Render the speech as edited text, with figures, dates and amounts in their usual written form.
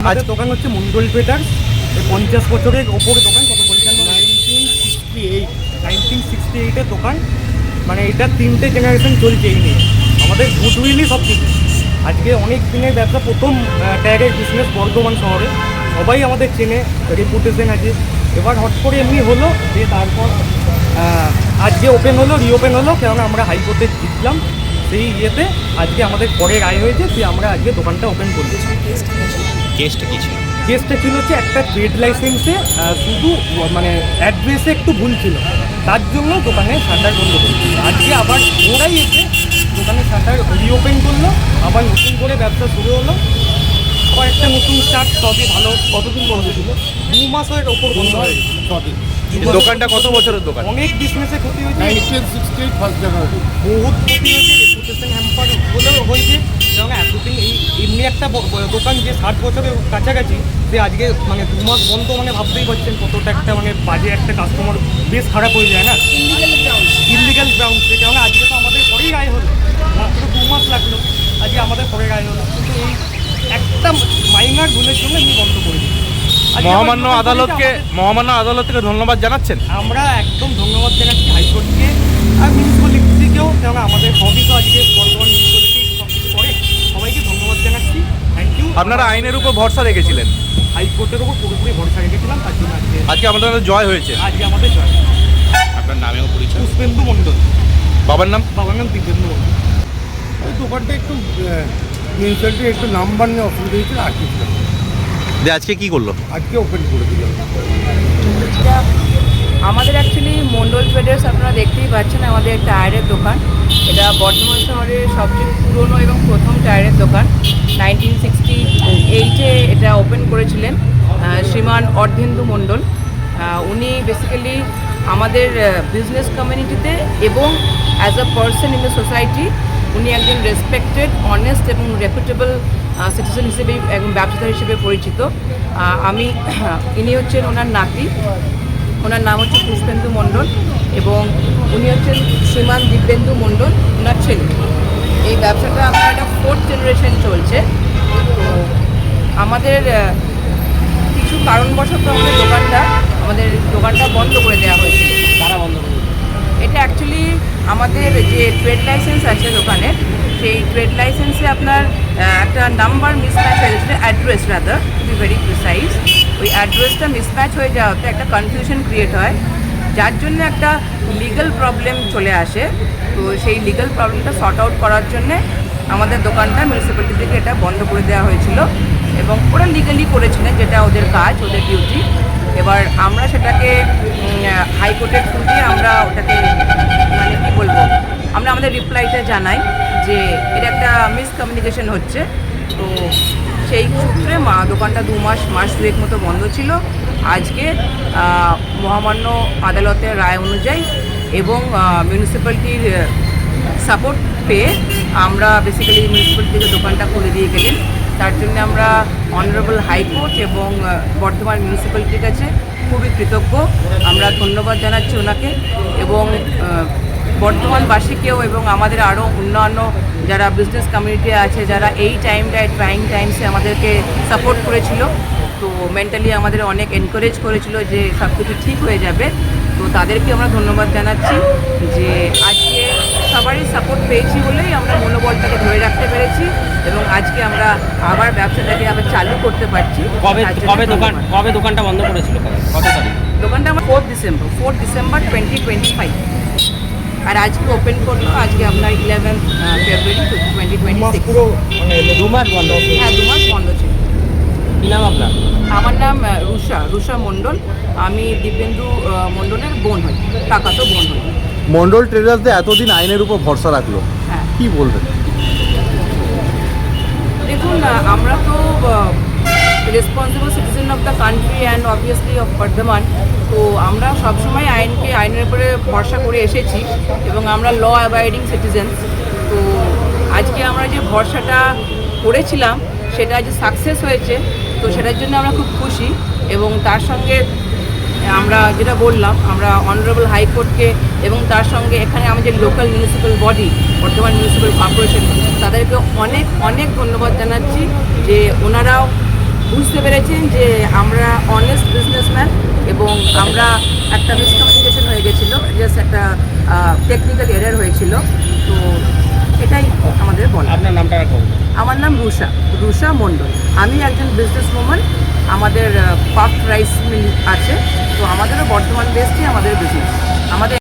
আমাদের দোকান হচ্ছে মন্ডল ট্রেডার্স, 50 বছরের ওপরে দোকান। কত 1968-এর দোকান, মানে এটা 3টে জেনারেশন চলছে এই নিয়ে। আমাদের গুডউইলই সব কিছু। আজকে অনেক দিনের ব্যবসা, প্রথম টায়ারের বিজনেস বর্ধমান শহরে, সবাই আমাদের চেনে, রেপুটেশন আছে। এবার হট করে এমনি হলো যে তারপর আজকে ওপেন হলো, রিওপেন হলো, কেননা আমরা হাইকোর্টে জিতলাম। সেই ইয়েতে আজকে আমাদের পরে রায় হয়েছে যে আমরা আজকে দোকানটা ওপেন করছি। কেসটা কি ছিল? কেসটা ছিল হচ্ছে একটা ট্রেড লাইসেন্সে শুধু মানে অ্যাড্রেসে একটু ভুল ছিল, তার জন্য দোকানে শাটার বন্ধ করলো। আজকে আবার ওরাই এসে দোকানে শাটার রিওপেন করলো, আবার নতুন করে ব্যবসা শুরু হলো। আবার একটা নতুন স্টার্ট, সবই ভালো। কতদিন বন্ধ ছিল? 2 মাসের ওপর বন্ধ হয়ে গেছে। দোকানটা কত বছরের দোকান? অনেক বিজনেসে ক্ষতি হয়েছে, 1968 ফার্স্ট জানুয়ারি। বহুত ক্ষতি হয়েছে, রেপুটেশন হ্যাম্পার বলেও হয়েছে। যেমন এতদিন এমনি একটা দোকান যে 60 বছরের কাছাকাছি, যে আজকে মানে 2 মাস বন্ধ, মানে ভাবতেই পারছেন কতটা একটা মানে বাজে একটা কাস্টমার বেশ খারাপ হয়ে যায় না, ইলিগাল গ্রাউন্ডসে। কারণ আজকে তো আমাদের পরেই রায় হলো, মাত্র 2 মাস লাগলো, আজকে আমাদের পরে রায় হলো। কিন্তু এই একটা মাইনার ভুলের জন্য আমি বন্ধ করে দিই। মহামান্য আদালতকে ধন্যবাদ জানাচ্ছেন? আমরা একদম ধন্যবাদ জানাচ্ছি হাইকোর্টকে আর মিউনিসিপ্যালিটিকেও, কেননা আমাদের সবই তো আজকে বর্তমান মিউনিসিপ্যালিটি সব কিছু করে। সবাইকে ধন্যবাদ জানাচ্ছি, থ্যাংক ইউ। আপনারা আইনের উপর ভরসা রেখেছিলেন, হাইকোর্টের উপর পুরোপুরি ভরসা রেখেছিলাম, তার জন্য আজকে আমাদের জয় হয়েছে। আজকে আমাদের জয়। আপনার নামেও পরিচয়? পুষ্পেন্দু মণ্ডল। বাবার নাম? বাবার নাম দিব্যেন্দু মণ্ডল। ওই দোকানটা একটু মিউনিসিপ্যালিটি একটু নাম্বার নিয়ে অসুবিধা হয়েছিল, আর কিছু না। আজকে কি করলো? আজকে ওপেন করে দিলাম। এটা আমাদের অ্যাকচুয়ালি মন্ডল ট্রেডার্স, আপনারা দেখতেই পাচ্ছেন আমাদের টায়ারের দোকান। এটা বর্ধমান শহরের সবচেয়ে পুরনো এবং প্রথম টায়ারের দোকান। 1968-এ এটা ওপেন করেছিলেন শ্রীমান অর্ধেন্দু মণ্ডল। উনি বেসিক্যালি আমাদের বিজনেস কমিউনিটিতে এবং as a person in the society উনি একজন রেসপেক্টেড, অনেস্ট এবং রেপুটেবল সিটিজেন হিসেবে এবং ব্যবসাদার হিসেবে পরিচিত। ইনি হচ্ছেন ওনার নাতি, ওনার নাম হচ্ছে পুষ্পেন্দু মণ্ডল, এবং উনি হচ্ছেন শ্রীমান দিব্যেন্দু মণ্ডল, ওনার ছেলে। এই ব্যবসাটা আমার একটা 4th জেনারেশন চলছে। তো আমাদের কিছু কারণবশত আমাদের দোকানটা বন্ধ করে দেওয়া হয়েছিল। কারা বন্ধ করে? এটা অ্যাকচুয়ালি আমাদের যে ট্রেড লাইসেন্স আছে দোকানের, সেই ট্রেড লাইসেন্সে আপনার একটা নাম্বার মিসম্যাচ হয়ে গেছিলো, address rather to be very precise. ওই অ্যাড্রেসটা মিসম্যাচ হয়ে যাওয়াতে একটা কনফিউশন ক্রিয়েট হয়, যার জন্য একটা লিগ্যাল প্রবলেম চলে আসে। তো সেই লিগ্যাল প্রবলেমটা সর্ট আউট করার জন্যে আমাদের দোকানটা মিউনিসিপ্যালিটি থেকে এটা বন্ধ করে দেওয়া হয়েছিল, এবং ওরা লিগালি করেছিলেন, যেটা ওদের কাজ, ওদের ডিউটি। এবার আমরা সেটাকে হাইকোর্টের থ্রু দিয়ে আমরা ওটাকে মানে কী বলবো, আমরা আমাদের রিপ্লাইটা জানাই যে এটা একটা মিসকমিউনিকেশন হচ্ছে। তো সেই সূত্রে দোকানটা 2 মাস 2 মতো বন্ধ ছিল। আজকে মহামান্য আদালতের রায় অনুযায়ী এবং মিউনিসিপ্যালিটির সাপোর্ট পেয়ে আমরা বেসিক্যালি মিউনিসিপ্যালিটি থেকে দোকানটা খুলে দিয়ে গেলেন। তার জন্য আমরা অনারেবল হাইকোর্ট এবং বর্ধমান মিউনিসিপ্যালিটির কাছে খুবই কৃতজ্ঞ। আমরা ধন্যবাদ জানাচ্ছি ওনাকে এবং বর্ধমানবাসীকেও, এবং আমাদের আরও অন্যান্য যারা বিজনেস কমিউনিটি আছে, যারা এই টাইমটায় ট্রাইং টাইমসে আমাদেরকে সাপোর্ট করেছিল, তো মেন্টালি আমাদের অনেক এনকারেজ করেছিল যে সব কিছু ঠিক হয়ে যাবে। তো তাদেরকে আমরা ধন্যবাদ জানাচ্ছি যে আজকে সবারই সাপোর্ট পেয়েছি বলেই আমরা মনোবলটাকে ধরে রাখতে পেরেছি, এবং আজকে আমরা আবার ব্যবসাটাকে আবার চালু করতে পারছি। কবে দোকানটা বন্ধ করেছিল? কত তারিখ? দোকানটা আমার 4 ডিসেম্বর 2025, আর আজকে ওপেন করলো আজকে আপনার 11 ফেব্রুয়ারি 2026। পুরো 2 মাস বন্ধ। হ্যাঁ, 2 মাস বন্ধ ছিল। কী নাম আপনার? আমার নাম রুষা মণ্ডল। আমি দিব্যেন্দু মণ্ডলের বোন হই, কাকাতো বোন হই। মন্ডল ট্রেডার্সদের এতদিন আইনের উপর ভরসা রাখলো, হ্যাঁ, কি বলবেন? দেখুন, আমরা তো responsible citizen of the country and obviously of Bardhaman. তো আমরা সবসময় আইনের উপরে ভরসা করে এসেছি, এবং আমরা ল অ্যাবাইডিং সিটিজেন্স। তো আজকে আমরা যে ভরসাটা করেছিলাম সেটা যে সাকসেস হয়েছে, তো সেটার জন্য আমরা খুব খুশি। এবং তার সঙ্গে আমরা যেটা বললাম, আমরা অনারেবল হাইকোর্টকে এবং তার সঙ্গে এখানে আমাদের local municipal body Bardhaman municipal corporation, তাদেরকে অনেক অনেক ধন্যবাদ জানাচ্ছি যে ওনারাও বুঝতে পেরেছেন যে আমরা অনেস্ট বিজনেসম্যান এবং আমরা একটা মিসকমিউনিকেশন হয়ে গেছিলো, জাস্ট একটা টেকনিক্যাল এরার হয়েছিল। তো এটাই আমাদের বলা। আপনার নামটা রাখুন। আমার নাম রুষা মণ্ডল। আমি একজন বিজনেস ওম্যান। আমাদের পাফ রাইস মিল আছে, তো আমাদেরও বর্ধমান বেসডই আমাদের বিজনেস। আমাদের